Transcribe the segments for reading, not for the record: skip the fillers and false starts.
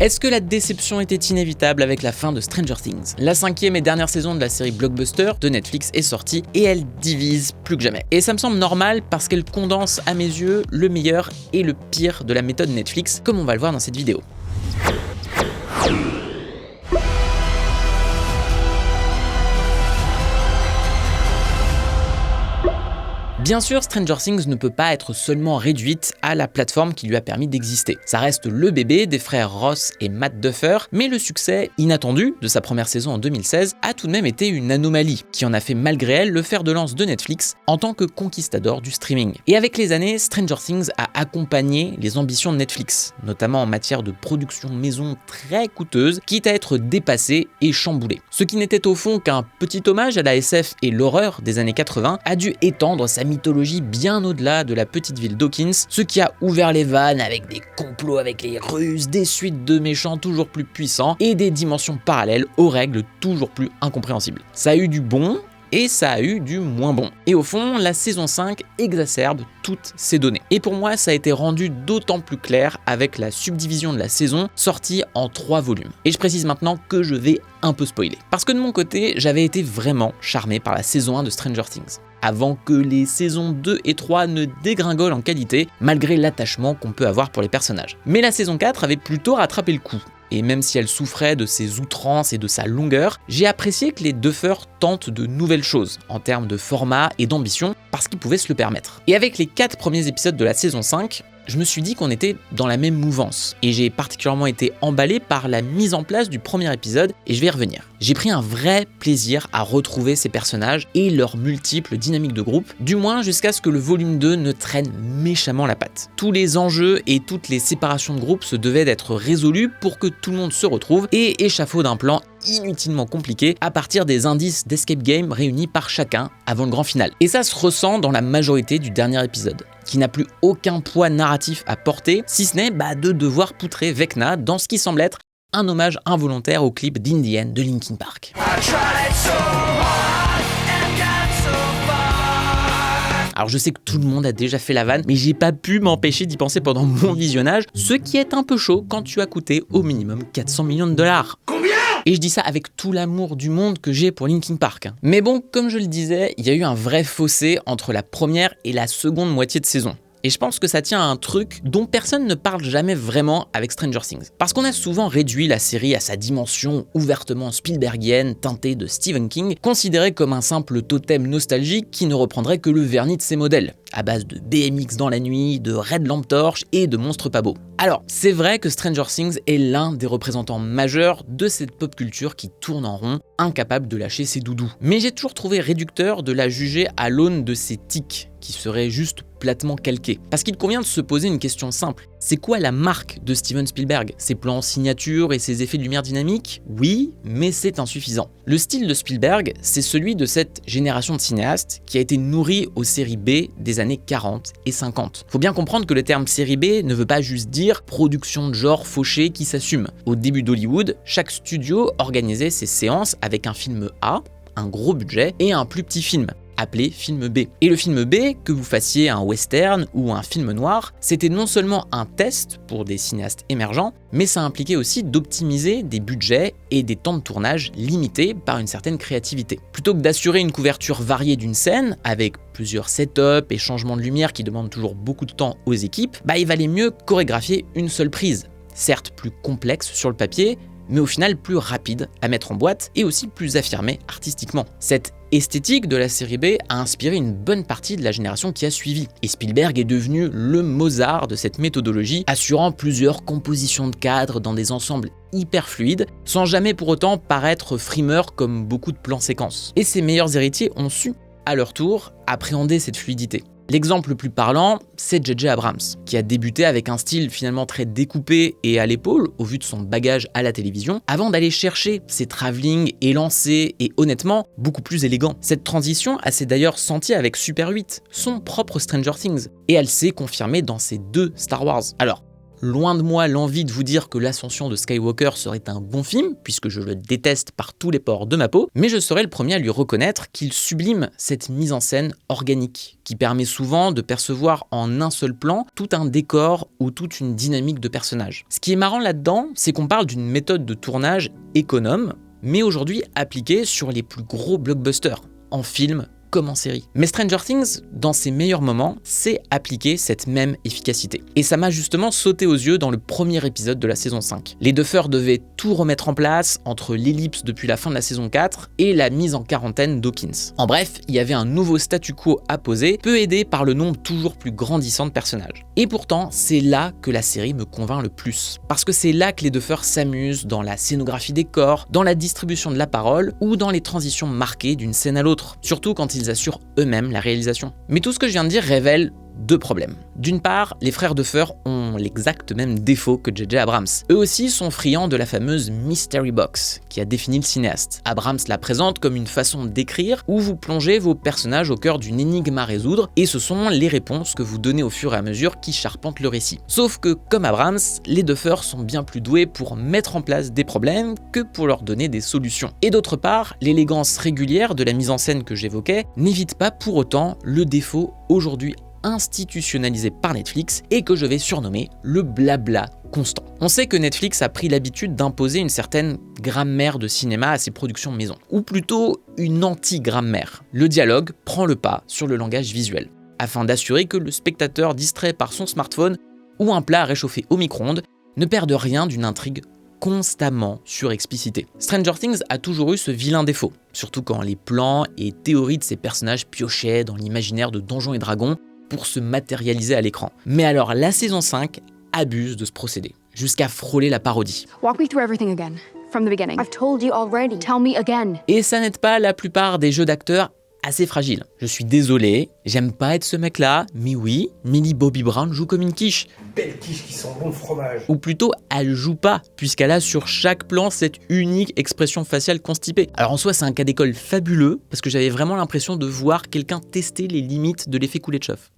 Est-ce que la déception était inévitable avec la fin de Stranger Things? La 5e et dernière saison de la série blockbuster de Netflix est sortie et elle divise plus que jamais. Et ça me semble normal parce qu'elle condense à mes yeux le meilleur et le pire de la méthode Netflix, comme on va le voir dans cette vidéo. Bien sûr, Stranger Things ne peut pas être seulement réduite à la plateforme qui lui a permis d'exister. Ça reste le bébé des frères Ross et Matt Duffer, mais le succès inattendu de sa première saison en 2016 a tout de même été une anomalie, qui en a fait malgré elle le fer de lance de Netflix en tant que conquistador du streaming. Et avec les années, Stranger Things a accompagné les ambitions de Netflix, notamment en matière de production maison très coûteuse, quitte à être dépassée et chamboulée. Ce qui n'était au fond qu'un petit hommage à la SF et l'horreur des années 80 a dû étendre sa mythologie bien au-delà de la petite ville d'Hawkins, ce qui a ouvert les vannes avec des complots avec les Russes, des suites de méchants toujours plus puissants et des dimensions parallèles aux règles toujours plus incompréhensibles. Ça a eu du bon et ça a eu du moins bon. Et au fond, la saison 5 exacerbe toutes ces données. Et pour moi, ça a été rendu d'autant plus clair avec la subdivision de la saison sortie en 3 volumes. Et je précise maintenant que je vais un peu spoiler. Parce que de mon côté, j'avais été vraiment charmé par la saison 1 de Stranger Things, avant que les saisons 2 et 3 ne dégringolent en qualité, malgré l'attachement qu'on peut avoir pour les personnages. Mais la saison 4 avait plutôt rattrapé le coup. Et même si elle souffrait de ses outrances et de sa longueur, j'ai apprécié que les Duffer tentent de nouvelles choses en termes de format et d'ambition parce qu'ils pouvaient se le permettre. Et avec les 4 premiers épisodes de la saison 5, je me suis dit qu'on était dans la même mouvance et j'ai particulièrement été emballé par la mise en place du premier épisode et je vais y revenir. J'ai pris un vrai plaisir à retrouver ces personnages et leurs multiples dynamiques de groupe, du moins jusqu'à ce que le volume 2 ne traîne méchamment la patte. Tous les enjeux et toutes les séparations de groupe se devaient d'être résolus pour que tout le monde se retrouve et échafaude un plan inutilement compliqué à partir des indices d'escape game réunis par chacun avant le grand final. Et ça se ressent dans la majorité du dernier épisode, qui n'a plus aucun poids narratif à porter, si ce n'est de devoir poutrer Vecna dans ce qui semble être un hommage involontaire au clip d'Indian de Linkin Park. Alors je sais que tout le monde a déjà fait la vanne, mais j'ai pas pu m'empêcher d'y penser pendant mon visionnage, ce qui est un peu chaud quand tu as coûté au minimum 400 millions de dollars. Et je dis ça avec tout l'amour du monde que j'ai pour Linkin Park. Mais bon, comme je le disais, il y a eu un vrai fossé entre la première et la seconde moitié de saison. Et je pense que ça tient à un truc dont personne ne parle jamais vraiment avec Stranger Things. Parce qu'on a souvent réduit la série à sa dimension ouvertement Spielbergienne, teintée de Stephen King, considérée comme un simple totem nostalgique qui ne reprendrait que le vernis de ses modèles, à base de BMX dans la nuit, de Red Lamp Torch et de monstres pas beaux. Alors, c'est vrai que Stranger Things est l'un des représentants majeurs de cette pop culture qui tourne en rond, incapable de lâcher ses doudous. Mais j'ai toujours trouvé réducteur de la juger à l'aune de ses tics, qui seraient juste platement calqués. Parce qu'il convient de se poser une question simple. C'est quoi la marque de Steven Spielberg? Ses plans signature et ses effets de lumière dynamique? Oui, mais c'est insuffisant. Le style de Spielberg, c'est celui de cette génération de cinéastes qui a été nourrie aux séries B des années 40 et 50. Faut bien comprendre que le terme série B ne veut pas juste dire production de genre fauché qui s'assume. Au début d'Hollywood, chaque studio organisait ses séances avec un film A, un gros budget, et un plus petit film, appelé film B. Et le film B, que vous fassiez un western ou un film noir, c'était non seulement un test pour des cinéastes émergents, mais ça impliquait aussi d'optimiser des budgets et des temps de tournage limités par une certaine créativité. Plutôt que d'assurer une couverture variée d'une scène, avec plusieurs setups et changements de lumière qui demandent toujours beaucoup de temps aux équipes, il valait mieux chorégraphier une seule prise, certes plus complexe sur le papier, mais au final plus rapide à mettre en boîte et aussi plus affirmé artistiquement. Cette esthétique de la série B a inspiré une bonne partie de la génération qui a suivi, et Spielberg est devenu le Mozart de cette méthodologie, assurant plusieurs compositions de cadres dans des ensembles hyper fluides, sans jamais pour autant paraître frimeur comme beaucoup de plans séquences. Et ses meilleurs héritiers ont su, à leur tour, appréhender cette fluidité. L'exemple le plus parlant, c'est J.J. Abrams, qui a débuté avec un style finalement très découpé et à l'épaule, au vu de son bagage à la télévision, avant d'aller chercher ses travelling élancés et honnêtement beaucoup plus élégants. Cette transition, elle s'est d'ailleurs sentie avec Super 8, son propre Stranger Things, et elle s'est confirmée dans ses 2 Star Wars. Alors, loin de moi l'envie de vous dire que l'ascension de Skywalker serait un bon film, puisque je le déteste par tous les pores de ma peau, mais je serai le premier à lui reconnaître qu'il sublime cette mise en scène organique, qui permet souvent de percevoir en un seul plan tout un décor ou toute une dynamique de personnage. Ce qui est marrant là-dedans, c'est qu'on parle d'une méthode de tournage économe, mais aujourd'hui appliquée sur les plus gros blockbusters, en film comme en série. Mais Stranger Things, dans ses meilleurs moments, sait appliquer cette même efficacité. Et ça m'a justement sauté aux yeux dans le premier épisode de la saison 5. Les Duffers devaient tout remettre en place entre l'ellipse depuis la fin de la saison 4 et la mise en quarantaine d'Hawkins. En bref, il y avait un nouveau statu quo à poser, peu aidé par le nombre toujours plus grandissant de personnages. Et pourtant, c'est là que la série me convainc le plus. Parce que c'est là que les Duffers s'amusent dans la scénographie des corps, dans la distribution de la parole ou dans les transitions marquées d'une scène à l'autre. Surtout quand ils assurent eux-mêmes la réalisation. Mais tout ce que je viens de dire révèle deux problèmes. D'une part, les frères Duffer ont l'exact même défaut que J.J. Abrams. Eux aussi sont friands de la fameuse Mystery Box, qui a défini le cinéaste. Abrams la présente comme une façon d'écrire où vous plongez vos personnages au cœur d'une énigme à résoudre, et ce sont les réponses que vous donnez au fur et à mesure qui charpentent le récit. Sauf que, comme Abrams, les Duffer sont bien plus doués pour mettre en place des problèmes que pour leur donner des solutions. Et d'autre part, l'élégance régulière de la mise en scène que j'évoquais n'évite pas pour autant le défaut aujourd'hui institutionnalisé par Netflix et que je vais surnommer le blabla constant. On sait que Netflix a pris l'habitude d'imposer une certaine grammaire de cinéma à ses productions maison, ou plutôt une anti-grammaire. Le dialogue prend le pas sur le langage visuel, afin d'assurer que le spectateur distrait par son smartphone ou un plat à réchauffer au micro-ondes ne perde rien d'une intrigue constamment surexplicité. Stranger Things a toujours eu ce vilain défaut, surtout quand les plans et théories de ses personnages piochaient dans l'imaginaire de Donjons et Dragons pour se matérialiser à l'écran. Mais alors la saison 5 abuse de ce procédé, jusqu'à frôler la parodie. Walk me through everything again, from the beginning. I've told you already. Tell me again. Et ça n'aide pas la plupart des jeux d'acteurs assez fragiles. Je suis désolé, j'aime pas être ce mec-là, mais oui, Millie Bobby Brown joue comme une quiche. Belle quiche qui sent bon le fromage. Ou plutôt, elle joue pas, puisqu'elle a sur chaque plan cette unique expression faciale constipée. Alors en soi, c'est un cas d'école fabuleux, parce que j'avais vraiment l'impression de voir quelqu'un tester les limites de l'effet Kuleshov.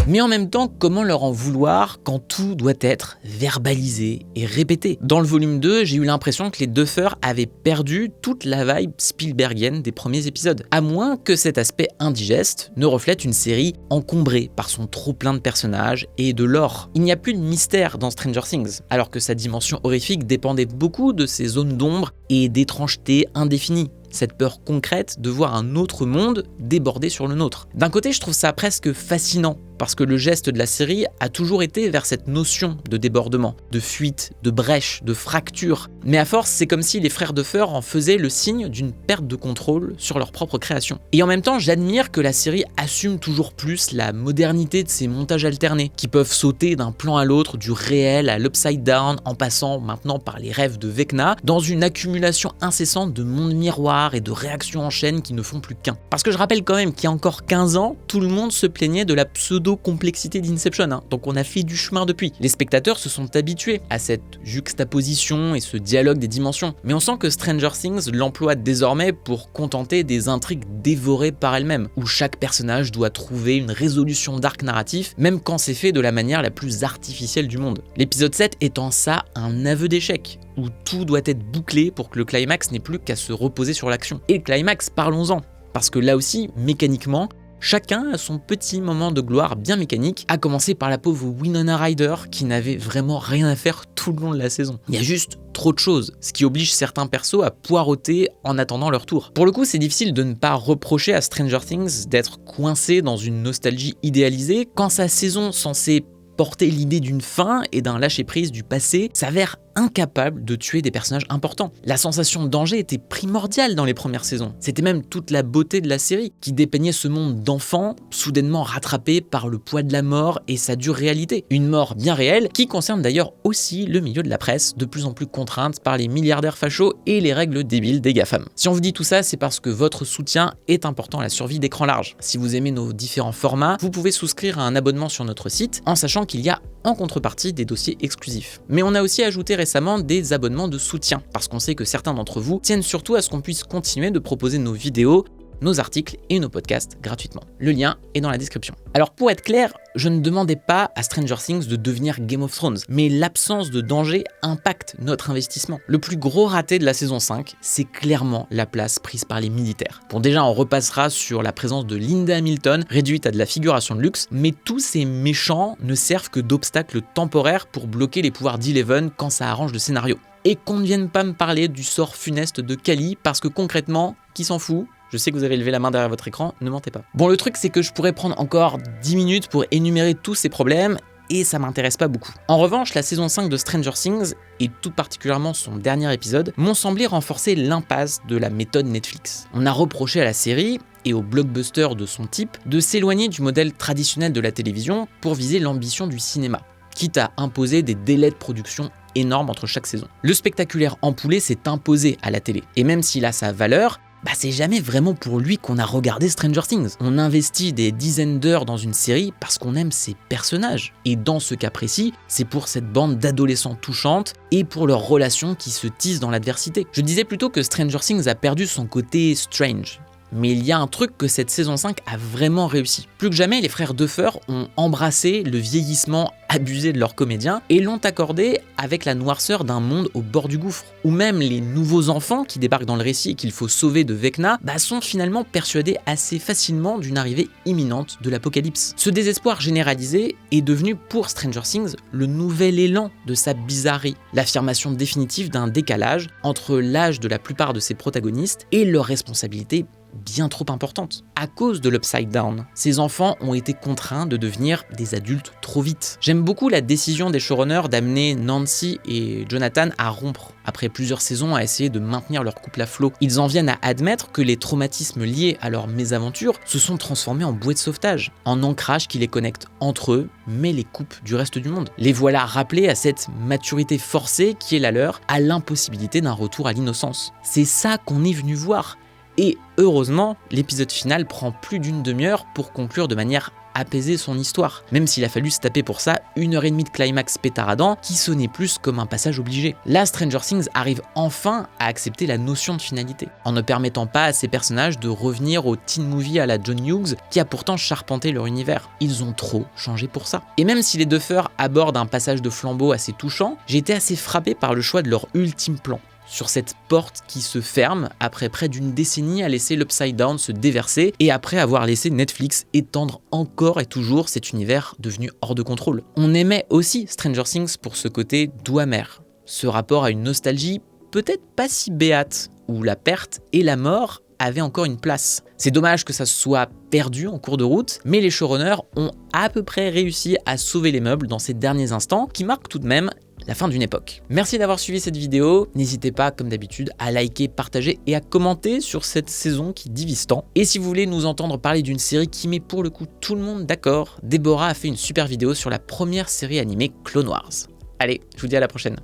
Mais en même temps, comment leur en vouloir quand tout doit être verbalisé et répété? Dans le volume 2, j'ai eu l'impression que les Duffer avaient perdu toute la vibe Spielbergienne des premiers épisodes. À moins que cet aspect indigeste ne reflète une série encombrée par son trop-plein de personnages et de lore. Il n'y a plus de mystère dans Stranger Things, alors que sa dimension horrifique dépendait beaucoup de ses zones d'ombre et d'étrangeté indéfinies. Cette peur concrète de voir un autre monde déborder sur le nôtre. D'un côté, je trouve ça presque fascinant, parce que le geste de la série a toujours été vers cette notion de débordement, de fuite, de brèche, de fracture. Mais à force, c'est comme si les frères Duffer en faisaient le signe d'une perte de contrôle sur leur propre création. Et en même temps, j'admire que la série assume toujours plus la modernité de ses montages alternés, qui peuvent sauter d'un plan à l'autre, du réel à l'upside down, en passant maintenant par les rêves de Vecna, dans une accumulation incessante de mondes miroirs et de réactions en chaîne qui ne font plus qu'un. Parce que je rappelle quand même qu'il y a encore 15 ans, tout le monde se plaignait de la pseudo-complexité d'Inception, donc on a fait du chemin depuis. Les spectateurs se sont habitués à cette juxtaposition et ce dialogue des dimensions, mais on sent que Stranger Things l'emploie désormais pour contenter des intrigues dévorées par elles-mêmes, où chaque personnage doit trouver une résolution d'arc narratif, même quand c'est fait de la manière la plus artificielle du monde. L'épisode 7 étant ça un aveu d'échec, où tout doit être bouclé pour que le climax n'ait plus qu'à se reposer sur l'action. Et le climax, parlons-en, parce que là aussi, mécaniquement, chacun a son petit moment de gloire bien mécanique, à commencer par la pauvre Winona Ryder qui n'avait vraiment rien à faire tout le long de la saison. Il y a juste trop de choses, ce qui oblige certains persos à poireauter en attendant leur tour. Pour le coup, c'est difficile de ne pas reprocher à Stranger Things d'être coincé dans une nostalgie idéalisée quand sa saison censée porter l'idée d'une fin et d'un lâcher-prise du passé s'avère incapable de tuer des personnages importants. La sensation de danger était primordiale dans les premières saisons. C'était même toute la beauté de la série, qui dépeignait ce monde d'enfants soudainement rattrapé par le poids de la mort et sa dure réalité. Une mort bien réelle, qui concerne d'ailleurs aussi le milieu de la presse, de plus en plus contrainte par les milliardaires fachos et les règles débiles des GAFAM. Si on vous dit tout ça, c'est parce que votre soutien est important à la survie d'écran large. Si vous aimez nos différents formats, vous pouvez souscrire à un abonnement sur notre site, en sachant qu'il y a en contrepartie des dossiers exclusifs. Mais on a aussi ajouté récemment des abonnements de soutien, parce qu'on sait que certains d'entre vous tiennent surtout à ce qu'on puisse continuer de proposer nos vidéos nos articles et nos podcasts gratuitement. Le lien est dans la description. Alors pour être clair, je ne demandais pas à Stranger Things de devenir Game of Thrones, mais l'absence de danger impacte notre investissement. Le plus gros raté de la saison 5, c'est clairement la place prise par les militaires. Bon, déjà on repassera sur la présence de Linda Hamilton, réduite à de la figuration de luxe, mais tous ces méchants ne servent que d'obstacles temporaires pour bloquer les pouvoirs d'Eleven quand ça arrange le scénario. Et qu'on ne vienne pas me parler du sort funeste de Kali, parce que concrètement, qui s'en fout ? Je sais que vous avez levé la main derrière votre écran, ne mentez pas. Bon, le truc, c'est que je pourrais prendre encore 10 minutes pour énumérer tous ces problèmes, et ça m'intéresse pas beaucoup. En revanche, la saison 5 de Stranger Things, et tout particulièrement son dernier épisode, m'ont semblé renforcer l'impasse de la méthode Netflix. On a reproché à la série, et au blockbuster de son type, de s'éloigner du modèle traditionnel de la télévision pour viser l'ambition du cinéma, quitte à imposer des délais de production énormes entre chaque saison. Le spectaculaire empoulé s'est imposé à la télé, et même s'il a sa valeur, c'est jamais vraiment pour lui qu'on a regardé Stranger Things. On investit des dizaines d'heures dans une série parce qu'on aime ses personnages. Et dans ce cas précis, c'est pour cette bande d'adolescents touchantes et pour leurs relations qui se tissent dans l'adversité. Je disais plutôt que Stranger Things a perdu son côté strange. Mais il y a un truc que cette saison 5 a vraiment réussi. Plus que jamais, les frères Duffer ont embrassé le vieillissement abusé de leurs comédiens et l'ont accordé avec la noirceur d'un monde au bord du gouffre. Ou même les nouveaux enfants qui débarquent dans le récit et qu'il faut sauver de Vecna sont finalement persuadés assez facilement d'une arrivée imminente de l'apocalypse. Ce désespoir généralisé est devenu pour Stranger Things le nouvel élan de sa bizarrerie, l'affirmation définitive d'un décalage entre l'âge de la plupart de ses protagonistes et leurs responsabilités bien trop importante. À cause de l'Upside Down, ces enfants ont été contraints de devenir des adultes trop vite. J'aime beaucoup la décision des showrunners d'amener Nancy et Jonathan à rompre, après plusieurs saisons à essayer de maintenir leur couple à flot. Ils en viennent à admettre que les traumatismes liés à leur mésaventure se sont transformés en bouée de sauvetage, en ancrage qui les connecte entre eux, mais les coupe du reste du monde. Les voilà rappelés à cette maturité forcée qui est la leur, à l'impossibilité d'un retour à l'innocence. C'est ça qu'on est venu voir. Et heureusement, l'épisode final prend plus d'une demi-heure pour conclure de manière apaisée son histoire, même s'il a fallu se taper pour ça 1h30 de climax pétaradant qui sonnait plus comme un passage obligé. Là, Stranger Things arrive enfin à accepter la notion de finalité, en ne permettant pas à ses personnages de revenir au teen movie à la John Hughes qui a pourtant charpenté leur univers. Ils ont trop changé pour ça. Et même si les Duffer abordent un passage de flambeau assez touchant, j'ai été assez frappé par le choix de leur ultime plan. Sur cette porte qui se ferme après près d'une décennie à laisser l'Upside Down se déverser et après avoir laissé Netflix étendre encore et toujours cet univers devenu hors de contrôle. On aimait aussi Stranger Things pour ce côté doux amer, ce rapport à une nostalgie peut-être pas si béate, où la perte et la mort avaient encore une place. C'est dommage que ça se soit perdu en cours de route, mais les showrunners ont à peu près réussi à sauver les meubles dans ces derniers instants qui marquent tout de même la fin d'une époque. Merci d'avoir suivi cette vidéo, n'hésitez pas comme d'habitude à liker, partager et à commenter sur cette saison qui divise tant. Et si vous voulez nous entendre parler d'une série qui met pour le coup tout le monde d'accord, Déborah a fait une super vidéo sur la première série animée Clone Wars. Allez, je vous dis à la prochaine.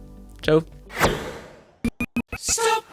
Ciao. Stop!